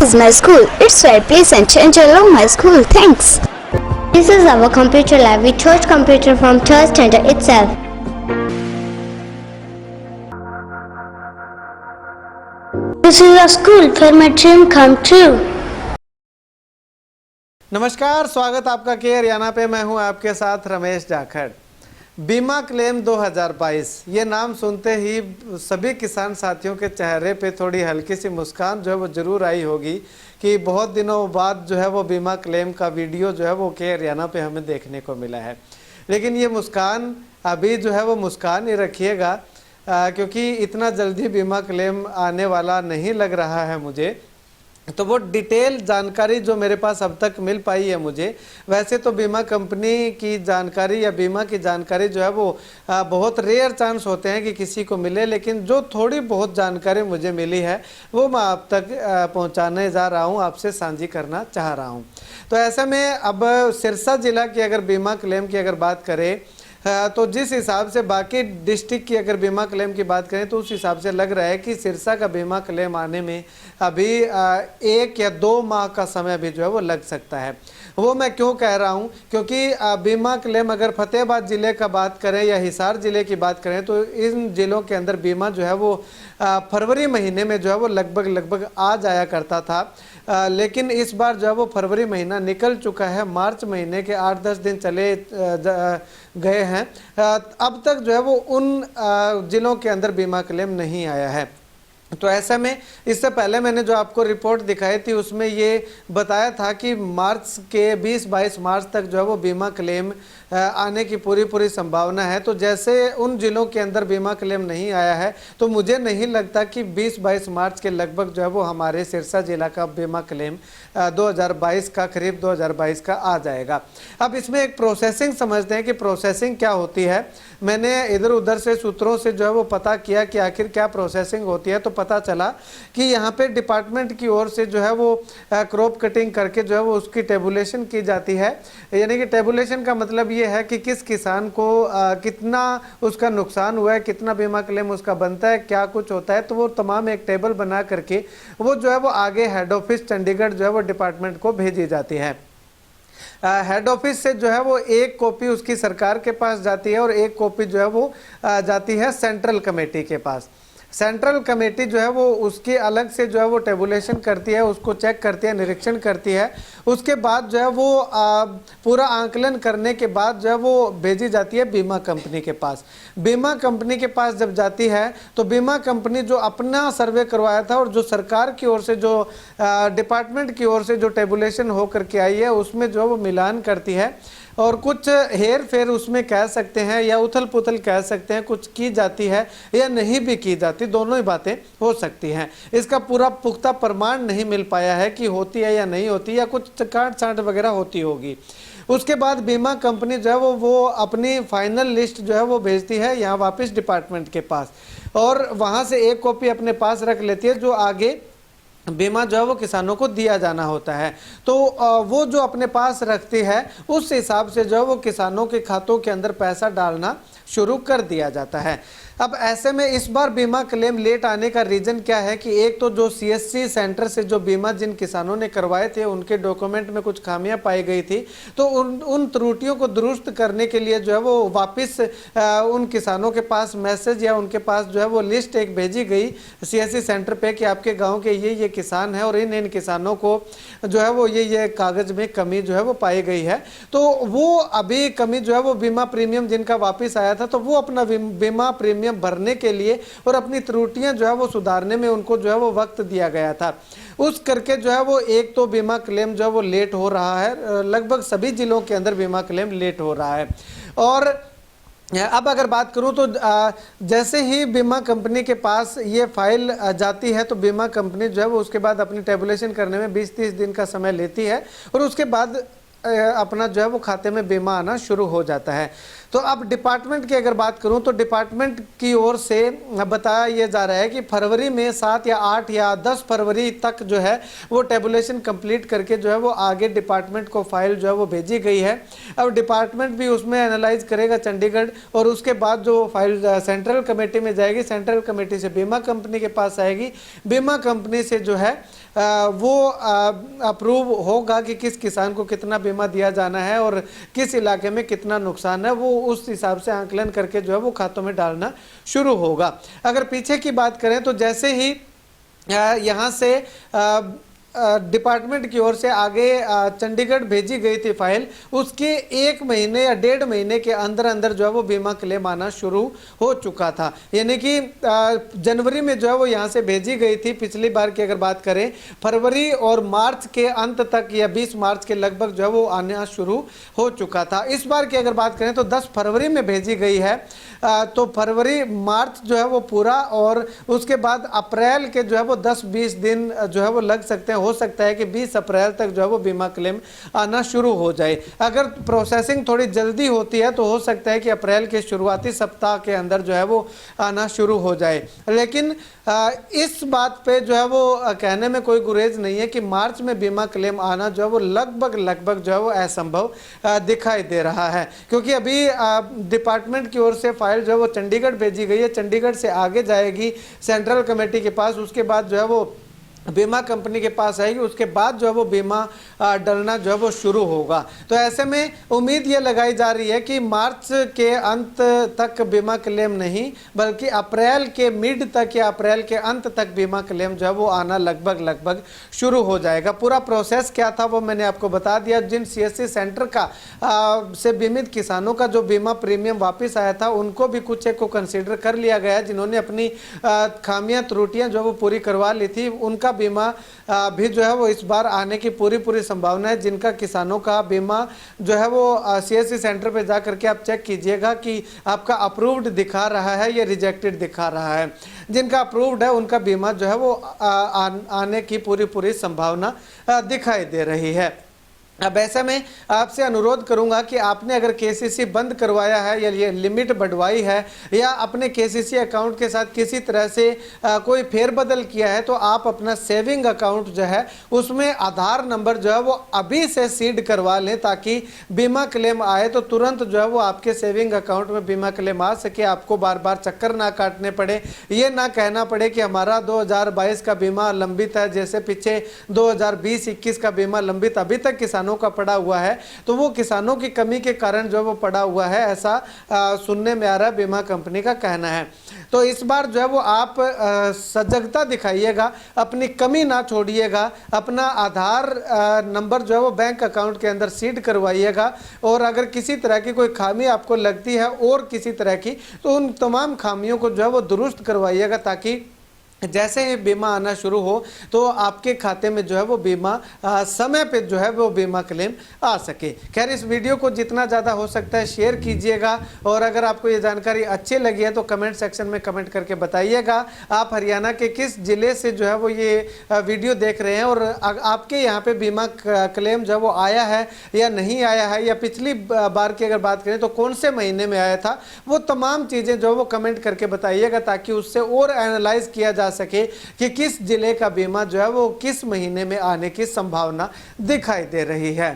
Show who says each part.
Speaker 1: is my school. It's very pleasant and I love my school. Thanks.
Speaker 2: This is our computer lab. We chose computer from third standard itself. This is a school where my dream come true.
Speaker 3: नमस्कार, स्वागत आपका के हरियाणा पे। मैं हूं आपके साथ रमेश जाखड़। बीमा क्लेम 2022 ये नाम सुनते ही सभी किसान साथियों के चेहरे पे थोड़ी हल्की सी मुस्कान जो है वो ज़रूर आई होगी कि बहुत दिनों बाद जो है वो बीमा क्लेम का वीडियो जो है वो के हरियाणा पे हमें देखने को मिला है। लेकिन ये मुस्कान अभी जो है वो मुस्कान ही रखिएगा, क्योंकि इतना जल्दी बीमा क्लेम आने वाला नहीं लग रहा है मुझे। तो वो डिटेल जानकारी जो मेरे पास अब तक मिल पाई है मुझे, वैसे तो बीमा कंपनी की जानकारी या बीमा की जानकारी जो है वो बहुत रेयर चांस होते हैं कि किसी को मिले, लेकिन जो थोड़ी बहुत जानकारी मुझे मिली है वो मैं आप तक पहुंचाने जा रहा हूं, आपसे साझी करना चाह रहा हूं। तो ऐसे में अब सिरसा जिला की अगर बीमा क्लेम की अगर बात करें तो जिस हिसाब से बाकी डिस्ट्रिक्ट की अगर बीमा क्लेम की बात करें तो उस हिसाब से लग रहा है कि सिरसा का बीमा क्लेम आने में अभी 1 या 2 माह का समय भी जो है वो लग सकता है। वो मैं क्यों कह रहा हूँ, क्योंकि बीमा क्लेम अगर फतेहाबाद ज़िले का बात करें या हिसार ज़िले की बात करें तो इन ज़िलों के अंदर बीमा जो है वो फरवरी महीने में जो है वो लगभग आ जाया करता था। लेकिन इस बार जो है वो फरवरी महीना निकल चुका है, मार्च महीने के 8-10 दिन चले गए हैं। अब तक जो है वो उन ज़िलों के अंदर बीमा क्लेम नहीं आया है। तो ऐसे में इससे पहले मैंने जो आपको रिपोर्ट दिखाई थी उसमें ये बताया था कि मार्च के 20-22 मार्च तक जो है वो बीमा क्लेम आने की पूरी संभावना है। तो जैसे उन ज़िलों के अंदर बीमा क्लेम नहीं आया है तो मुझे नहीं लगता कि 20-22 मार्च के लगभग जो है वो हमारे सिरसा जिला का बीमा क्लेम 2022 का करीब 2022 का आ जाएगा। अब इसमें एक प्रोसेसिंग समझते हैं कि प्रोसेसिंग क्या होती है। मैंने इधर उधर से सूत्रों से जो है वो पता किया कि आखिर क्या प्रोसेसिंग होती है, तो पता चला कि यहाँ पे डिपार्टमेंट की ओर से जो है वो क्रॉप कटिंग करके जो है वो उसकी टेबुलेशन की जाती है। यानी कि टेबुलेशन का मतलब ये है कि किस किसान को कितना उसका नुकसान हुआ है, कितना बीमा क्लेम उसका बनता है, क्या कुछ होता है। तो वो तमाम एक टेबल बना करके वो जो है वो आगे हेड ऑफिस चंडीगढ़ जो है वो डिपार्टमेंट को भेजी जाती है। हेड ऑफिस से जो है वो एक कॉपी उसकी सरकार के पास जाती है और एक कॉपी जो है वो जाती है सेंट्रल कमेटी के पास। सेंट्रल कमेटी जो है वो उसकी अलग से जो है वो टेबुलेशन करती है, उसको चेक करती है, निरीक्षण करती है। उसके बाद जो है वो पूरा आंकलन करने के बाद जो है वो भेजी जाती है बीमा कंपनी के पास। बीमा कंपनी के पास जब जाती है तो बीमा कंपनी जो अपना सर्वे करवाया था और जो सरकार की ओर से जो डिपार्टमेंट की ओर से जो टेबुलेशन हो करके आई है उसमें जो है वो मिलान करती है और कुछ हेर फेर उसमें कह सकते हैं या उथल पुथल कह सकते हैं, कुछ की जाती है या नहीं भी की जाती, दोनों ही बातें हो सकती हैं। इसका पूरा पुख्ता प्रमाण नहीं मिल पाया है कि होती है या नहीं होती, या कुछ काट छांट वगैरह होती होगी। उसके बाद बीमा कंपनी जो है वो अपनी फाइनल लिस्ट जो है वो भेजती है यहाँ वापस डिपार्टमेंट के पास, और वहाँ से एक कॉपी अपने पास रख लेती है जो आगे बीमा जो है वो किसानों को दिया जाना होता है। तो वो जो अपने पास रखती है उस हिसाब से जो है वो किसानों के खातों के अंदर पैसा डालना शुरू कर दिया जाता है। अब ऐसे में इस बार बीमा क्लेम लेट आने का रीज़न क्या है कि एक तो जो सीएससी सेंटर से जो बीमा जिन किसानों ने करवाए थे उनके डॉक्यूमेंट में कुछ खामियां पाई गई थी, तो उन त्रुटियों को दुरुस्त करने के लिए जो है वो वापस उन किसानों के पास मैसेज या उनके पास जो है वो लिस्ट एक भेजी गई सीएससी सेंटर पे कि आपके गाँव के ये किसान हैं और इन किसानों को जो है वो ये कागज़ में कमी जो है वो पाई गई है। तो वो अभी कमी जो है वो बीमा प्रीमियम जिनका वापस आया था तो वो अपना बीमा प्रीमियम भरने के लिए और अपनी त्रुटियां जो है वो सुधारने में उनको जो है वो वक्त दिया गया था। उस करके जो है वो एक तो बीमा क्लेम जो है वो लेट हो रहा है, लगभग सभी जिलों के अंदर बीमा क्लेम लेट हो रहा है। और अब अगर बात करूं तो जैसे ही बीमा कंपनी के पास ये फाइल जाती है तो बीमा कंपनी जो है वो उसके बाद अपनी टेबुलेशन करने में 20-30 दिन का समय लेती है और उसके बाद अपना जो है वो खाते में बीमा आना शुरू हो जाता है। तो अब डिपार्टमेंट की अगर बात करूं तो डिपार्टमेंट की ओर से बताया यह जा रहा है कि फरवरी में 7 या 8 या 10 फरवरी तक जो है वो टेबुलेशन कंप्लीट करके जो है वो आगे डिपार्टमेंट को फाइल जो है वो भेजी गई है। अब डिपार्टमेंट भी उसमें एनालाइज करेगा चंडीगढ़, और उसके बाद जो फाइल सेंट्रल कमेटी में जाएगी, सेंट्रल कमेटी से बीमा कंपनी के पास आएगी, बीमा कंपनी से जो है वो अप्रूव होगा कि किस किसान को कितना बीमा दिया जाना है और किस इलाके में कितना नुकसान है, वो उस हिसाब से आंकलन करके जो है वो खातों में डालना शुरू होगा। अगर पीछे की बात करें तो जैसे ही यहाँ से डिपार्टमेंट की ओर से आगे चंडीगढ़ भेजी गई थी फाइल, उसके 1 महीने या 1.5 महीने के अंदर अंदर जो है वो बीमा क्लेम आना शुरू हो चुका था। यानी कि जनवरी में जो है वो यहाँ से भेजी गई थी। पिछली बार की अगर बात करें फरवरी और मार्च के अंत तक या 20 मार्च के लगभग जो है वो आना शुरू हो चुका था। इस बार की अगर बात करें तो 10 फरवरी में भेजी गई है, तो फरवरी मार्च जो है वो पूरा, और उसके बाद अप्रैल के जो है वो 10-20 दिन जो है वो लग सकते हैं। हो सकता है कि 20 अप्रैल तक जो है वो बीमा क्लेम आना शुरू हो जाए। अगर प्रोसेसिंग थोड़ी जल्दी होती है तो हो सकता है कि अप्रैल के शुरुआती सप्ताह के अंदर जो है वो आना शुरू हो जाए। लेकिन इस बात पे जो है वो कहने में कोई गुरेज नहीं है कि मार्च में बीमा क्लेम आना जो है वो लगभग जो है वो असंभव दिखाई दे रहा है, क्योंकि अभी डिपार्टमेंट की ओर से फाइल जो है वो चंडीगढ़ भेजी गई है, चंडीगढ़ से आगे जाएगी सेंट्रल कमेटी के पास, उसके बाद जो है वो बीमा कंपनी के पास आएगी, उसके बाद जो है वो बीमा डलना जो है वो शुरू होगा। तो ऐसे में उम्मीद ये लगाई जा रही है कि मार्च के अंत तक बीमा क्लेम नहीं, बल्कि अप्रैल के मिड तक या अप्रैल के अंत तक बीमा क्लेम जो है वो आना लगभग शुरू हो जाएगा। पूरा प्रोसेस क्या था वो मैंने आपको बता दिया। जिन CSC सेंटर का से बीमित किसानों का जो बीमा प्रीमियम वापस आया था, उनको भी कुछ एक को कंसिडर कर लिया गया, जिन्होंने अपनी खामियां त्रुटियां जो वो पूरी करवा ली थी, उनका बीमा भी जो है वो इस बार आने की पूरी संभावना है। जिनका किसानों का बीमा जो है वो CSC सेंटर पे जा करके आप चेक कीजिएगा कि आपका अप्रूव्ड दिखा रहा है या रिजेक्टेड दिखा रहा है। जिनका अप्रूव्ड है उनका बीमा जो है वो आने की पूरी संभावना दिखाई दे रही है। अब ऐसे में आपसे अनुरोध करूंगा कि आपने अगर KCC बंद करवाया है या ये लिमिट बढ़वाई है या अपने KCC अकाउंट के साथ किसी तरह से कोई फेरबदल किया है, तो आप अपना सेविंग अकाउंट जो है उसमें आधार नंबर जो है वो अभी से सीड करवा लें, ताकि बीमा क्लेम आए तो तुरंत जो है वो आपके सेविंग अकाउंट में बीमा क्लेम आ सके, आपको बार बार चक्कर ना काटने पड़े, ये ना कहना पड़े कि हमारा 2022 का बीमा लंबित है, जैसे पीछे 2020-21 का बीमा लंबित अभी तक किसानों का पड़ा हुआ है। तो वो किसानों की कमी के कारण जो वो पड़ा हुआ है, ऐसा सुनने में आ रहा है, बीमा कंपनी का कहना है। तो इस बार जो है वो आप सजगता दिखाइएगा, अपनी कमी ना छोड़िएगा, अपना आधार नंबर जो है वो बैंक अकाउंट के अंदर सीड करवाइएगा, और अगर किसी तरह की कोई खामी आपको लगती है और किसी तरह की, तो उन तमाम खामियों को जो है वो दुरुस्त करवाइएगा, ताकि जैसे ही बीमा आना शुरू हो तो आपके खाते में जो है वो बीमा समय पे जो है वो बीमा क्लेम आ सके। खैर, इस वीडियो को जितना ज़्यादा हो सकता है शेयर कीजिएगा, और अगर आपको ये जानकारी अच्छी लगी है तो कमेंट सेक्शन में कमेंट करके बताइएगा आप हरियाणा के किस ज़िले से जो है वो ये वीडियो देख रहे हैं, और आपके यहाँ पे बीमा क्लेम जो है वो आया है या नहीं आया है, या पिछली बार की अगर बात करें तो कौन से महीने में आया था, वो तमाम चीज़ें जो है वो कमेंट करके बताइएगा, ताकि उससे और एनालाइज किया जा सके कि किस जिले का बीमा जो है वो किस महीने में आने की संभावना दिखाई दे रही है।